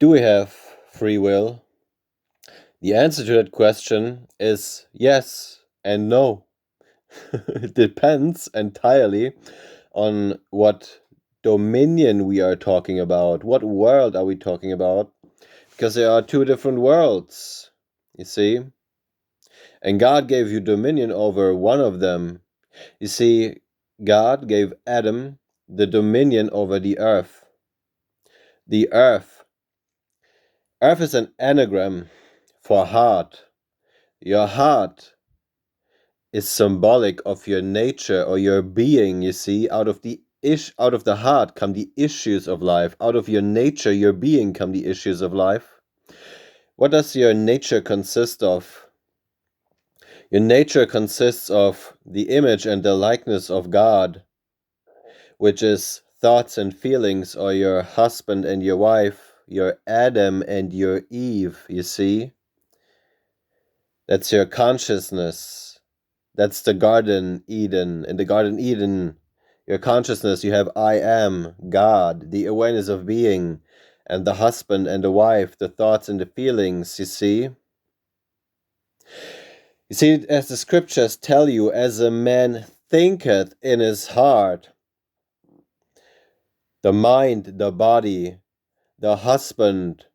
Do we have free will? The answer to that question is yes and no. It depends entirely on what dominion we are talking about. What world are we talking about? Because there are two different worlds, you see? And God gave you dominion over one of them. You see, God gave Adam the dominion over the earth. The earth. Earth is an anagram for heart. Your heart is symbolic of your nature or your being, you see. Out of the heart come the issues of life. Out of your nature, your being, come the issues of life. What does your nature consist of? Your nature consists of the image and the likeness of God, which is thoughts and feelings, or your husband and your wife, your Adam and your Eve, you see. That's your consciousness. That's the Garden Eden. In the Garden Eden, your consciousness, you have I am, God, the awareness of being, and the husband and the wife, the thoughts and the feelings, you see. You see, as the scriptures tell you, as a man thinketh in his heart, the mind, the body, the husband,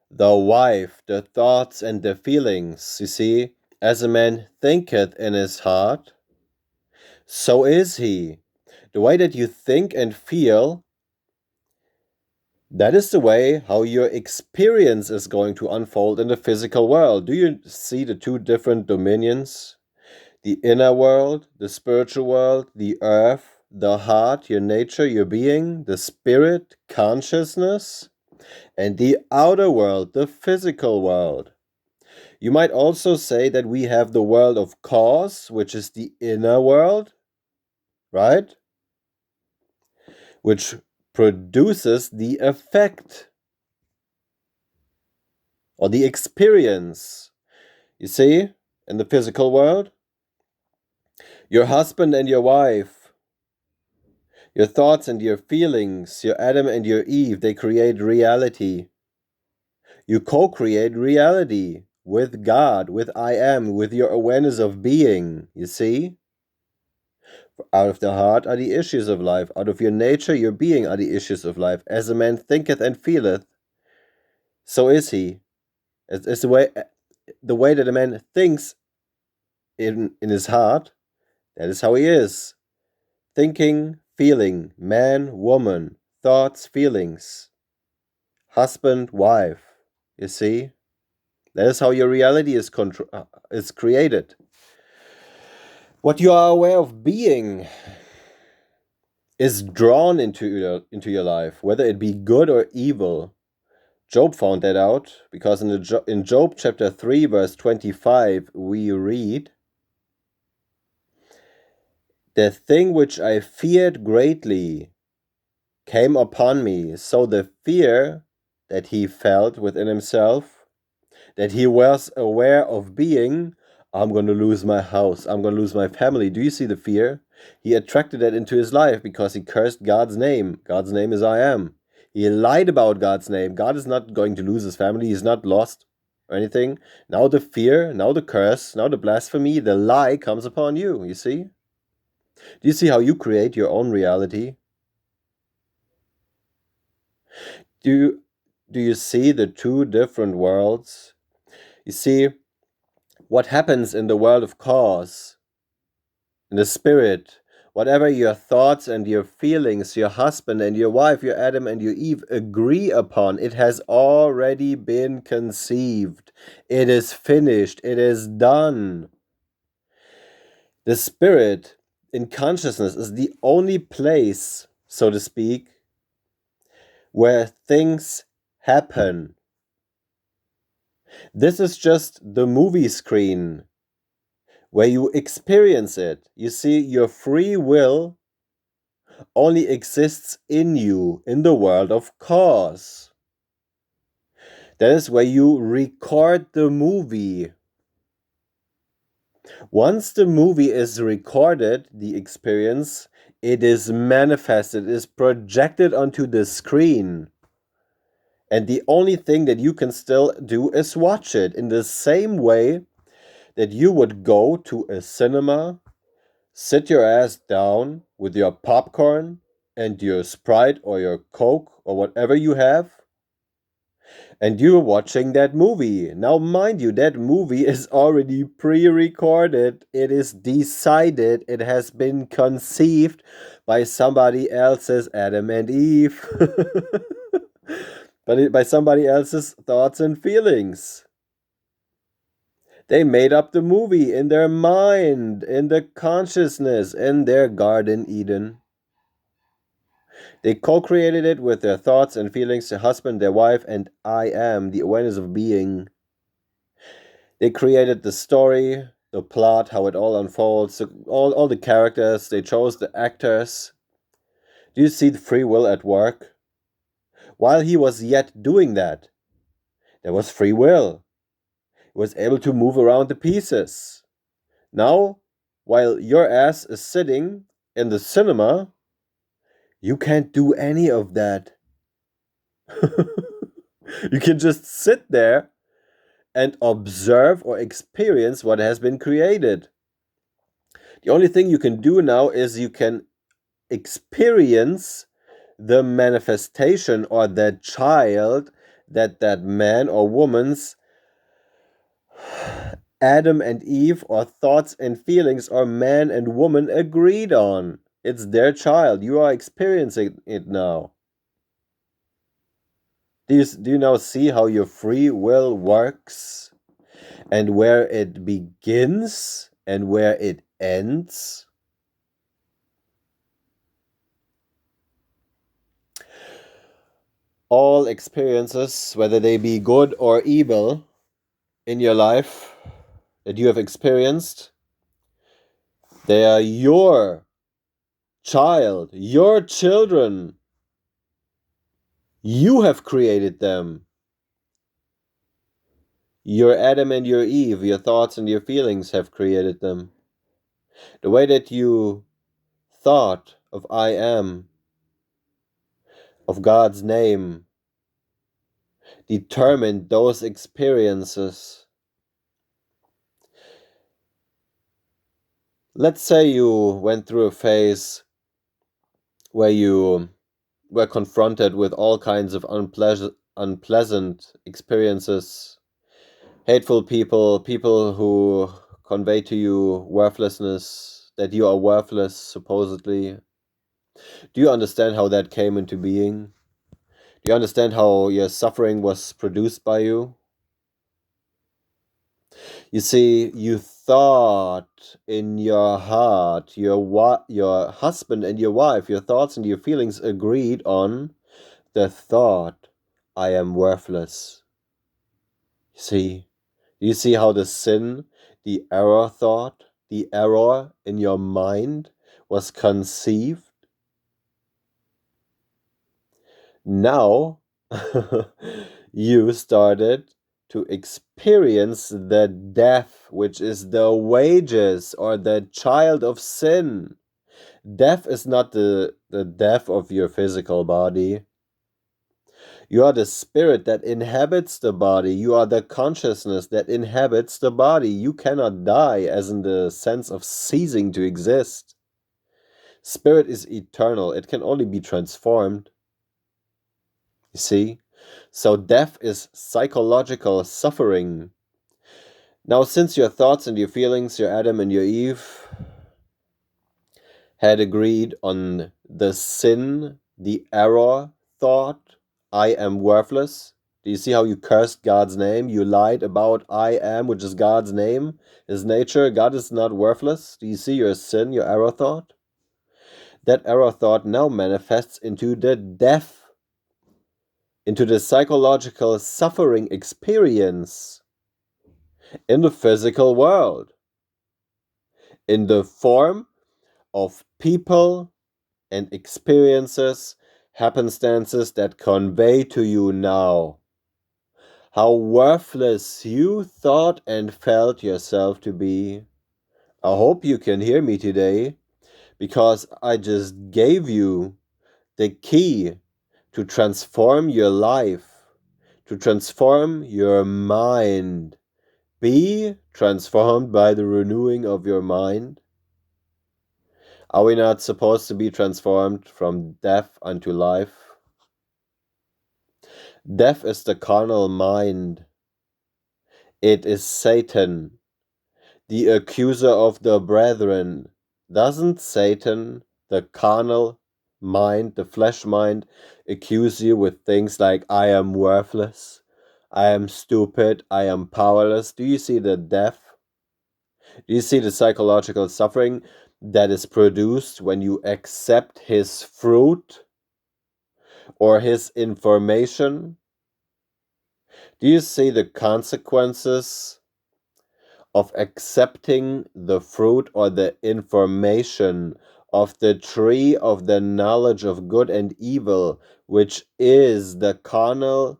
the wife, the thoughts and the feelings, you see, as a man thinketh in his heart, so is he. The way that you think and feel, that is the way how your experience is going to unfold in the physical world. Do you see the two different dominions? The inner world, the spiritual world, the earth, the heart, your nature, your being, the spirit, consciousness, and the outer world, the physical world. You might also say that we have the world of cause, which is the inner world, right? Which produces the effect or the experience. You see, in the physical world, your husband and your wife, your thoughts and your feelings, your Adam and your Eve, they create reality. You co-create reality with God, with I am, with your awareness of being, you see? Out of the heart are the issues of life. Out of your nature, your being are the issues of life. As a man thinketh and feeleth, so is he. It's the way that a man thinks in his heart, that is how he is. Thinking, feeling, man, woman, thoughts, feelings, husband, wife. You see? That is how your reality is created. What you are aware of being is drawn into your life, whether it be good or evil. Job found that out because in Job chapter 3 verse 25 we read, "The thing which I feared greatly came upon me." So the fear that he felt within himself, that he was aware of being, I'm going to lose my house, I'm going to lose my family. Do you see the fear? He attracted that into his life because he cursed God's name. God's name is I am. He lied about God's name. God is not going to lose his family. He's not lost or anything. Now the fear, now the curse, now the blasphemy, the lie comes upon you. You see? Do you see how you create your own reality? Do you, do you see the two different worlds? You see, what happens in the world of cause, in the spirit, whatever your thoughts and your feelings, your husband and your wife, your Adam and your Eve agree upon, it has already been conceived. It is finished. It is done. The spirit in consciousness is the only place, so to speak, where things happen. This is just the movie screen where you experience it. You see, your free will only exists in you, in the world of cause. That is where you record the movie. Once the movie is recorded, the experience, it is manifested, is projected onto the screen. And the only thing that you can still do is watch it in the same way that you would go to a cinema, sit your ass down with your popcorn and your Sprite or your Coke or whatever you have, and you're watching that movie. Now, mind you, that movie is already pre recorded, it is decided, it has been conceived by somebody else's Adam and Eve, by somebody else's thoughts and feelings. They made up the movie in their mind, in their consciousness, in their Garden Eden. They co created it with their thoughts and feelings, their husband, their wife, and I am, the awareness of being. They created the story, the plot, how it all unfolds, all the characters. They chose the actors. Do you see the free will at work? While he was yet doing that, there was free will. He was able to move around the pieces. Now, while your ass is sitting in the cinema, you can't do any of that. You can just sit there and observe or experience what has been created. The only thing you can do now is you can experience the manifestation or that child that man or woman's Adam and Eve or thoughts and feelings or man and woman agreed on. It's their child. You are experiencing it now. Do you now see how your free will works and where it begins and where it ends? All experiences, whether they be good or evil in your life that you have experienced, they are your child, your children. You have created them. Your Adam and your Eve, your thoughts and your feelings have created them. The way that you thought of I am, of God's name, determined those experiences. Let's say you went through a phase where you were confronted with all kinds of unpleasant experiences, hateful people, people who convey to you worthlessness, that you are worthless, supposedly. Do you understand how that came into being? Do you understand how your suffering was produced by you? You see, you thought in your heart, your husband and your wife, your thoughts and your feelings agreed on the thought, I am worthless. You see how the sin, the error thought, the error in your mind was conceived? Now, you started to experience the death, which is the wages or the child of sin. Death is not the death of your physical body. You are the spirit that inhabits the body. You are the consciousness that inhabits the body. You cannot die, as in the sense of ceasing to exist. Spirit is eternal. It can only be transformed. You see? So death is psychological suffering. Now, since your thoughts and your feelings, your Adam and your Eve, had agreed on the sin, the error thought, I am worthless. Do you see how you cursed God's name? You lied about I am, which is God's name, His nature. God is not worthless. Do you see your sin, your error thought? That error thought now manifests into the death, into the psychological suffering experience in the physical world, in the form of people and experiences, happenstances that convey to you now how worthless you thought and felt yourself to be. I hope you can hear me today, because I just gave you the key to transform your life to transform your mind. Be transformed by the renewing of your mind. Are we not supposed to be transformed from death unto life? Death is the carnal mind. It is Satan, the accuser of the brethren. Doesn't Satan, the carnal mind, the flesh mind, accuse you with things like, I am worthless, I am stupid, I am powerless? Do you see the death? Do you see the psychological suffering that is produced when you accept his fruit or his information? Do you see the consequences of accepting the fruit or the information of the tree of the knowledge of good and evil, which is the carnal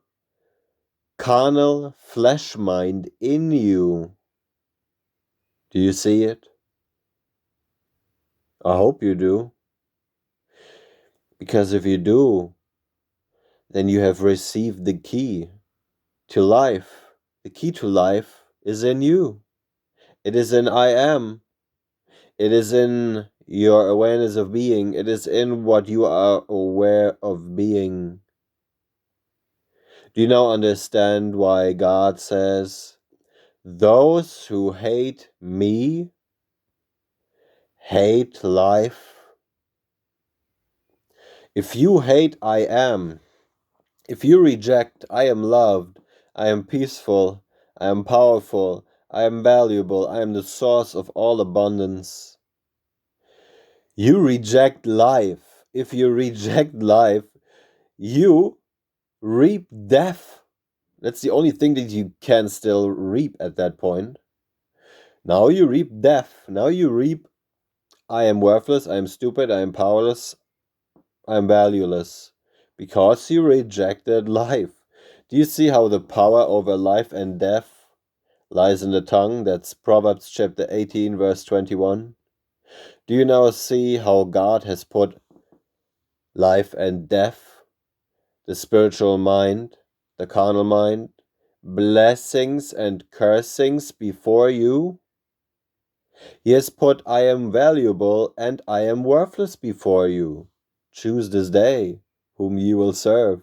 flesh mind in you? Do you see it? I hope you do. Because if you do, then you have received the key to life. The key to life is in you. It is in I am. It is in your awareness of being. It is in what you are aware of being. Do you now understand why God says, those who hate me hate life? If you hate I am, if you reject I am loved, I am peaceful, I am powerful, I am valuable, I am the source of all abundance, you reject life. If you reject life, you reap death. That's the only thing that you can still reap at that point. Now you reap death. Now you reap, I am worthless, I am stupid, I am powerless, I am valueless. Because you rejected life. Do you see how the power over life and death lies in the tongue? That's Proverbs chapter 18, verse 21. Do you now see how God has put life and death, the spiritual mind, the carnal mind, blessings and cursings before you? He has put I am valuable and I am worthless before you. Choose this day whom ye will serve.